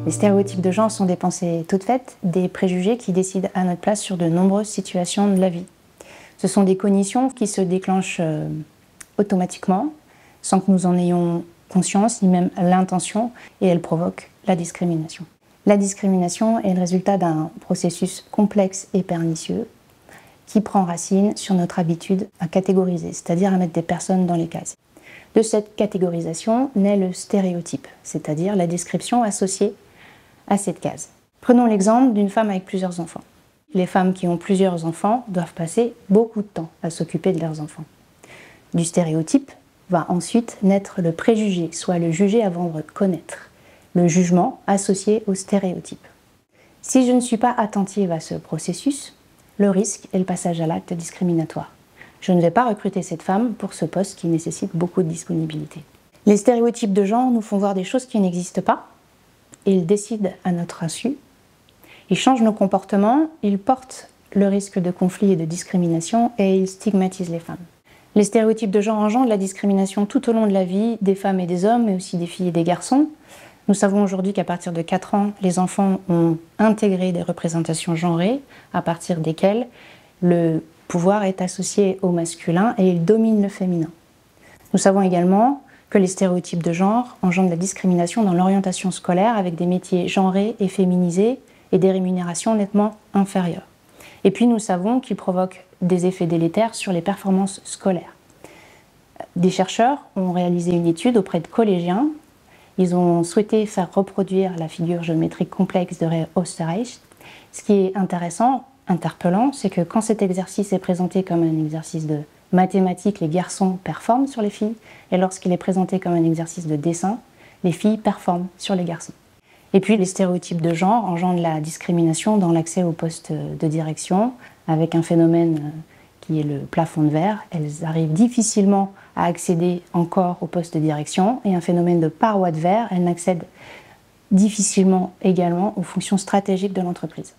Les stéréotypes de genre sont des pensées toutes faites, des préjugés qui décident à notre place sur de nombreuses situations de la vie. Ce sont des cognitions qui se déclenchent automatiquement, sans que nous en ayons conscience, ni même l'intention, et elles provoquent la discrimination. La discrimination est le résultat d'un processus complexe et pernicieux qui prend racine sur notre habitude à catégoriser, c'est-à-dire à mettre des personnes dans les cases. De cette catégorisation naît le stéréotype, c'est-à-dire la description associée à cette case. Prenons l'exemple d'une femme avec plusieurs enfants. Les femmes qui ont plusieurs enfants doivent passer beaucoup de temps à s'occuper de leurs enfants. Du stéréotype va ensuite naître le préjugé, soit le juger avant de connaître, le jugement associé au stéréotype. Si je ne suis pas attentive à ce processus, le risque est le passage à l'acte discriminatoire. Je ne vais pas recruter cette femme pour ce poste qui nécessite beaucoup de disponibilité. Les stéréotypes de genre nous font voir des choses qui n'existent pas. Ils décident à notre insu. Ils changent nos comportements, ils portent le risque de conflit et de discrimination et ils stigmatisent les femmes. Les stéréotypes de genre engendrent la discrimination tout au long de la vie des femmes et des hommes, mais aussi des filles et des garçons. Nous savons aujourd'hui qu'à partir de 4 ans, les enfants ont intégré des représentations genrées, à partir desquelles le pouvoir est associé au masculin et il domine le féminin. Nous savons également que les stéréotypes de genre engendrent la discrimination dans l'orientation scolaire avec des métiers genrés et féminisés et des rémunérations nettement inférieures. Et puis nous savons qu'ils provoquent des effets délétères sur les performances scolaires. Des chercheurs ont réalisé une étude auprès de collégiens. Ils ont souhaité faire reproduire la figure géométrique complexe de Ray Oesterreich. Ce qui est intéressant, interpellant, c'est que quand cet exercice est présenté comme un exercice de mathématiques, les garçons performent sur les filles, et lorsqu'il est présenté comme un exercice de dessin, les filles performent sur les garçons. Et puis les stéréotypes de genre engendrent la discrimination dans l'accès aux postes de direction, avec un phénomène qui est le plafond de verre. Elles arrivent difficilement à accéder encore aux postes de direction, et un phénomène de paroi de verre, elles n'accèdent difficilement également aux fonctions stratégiques de l'entreprise.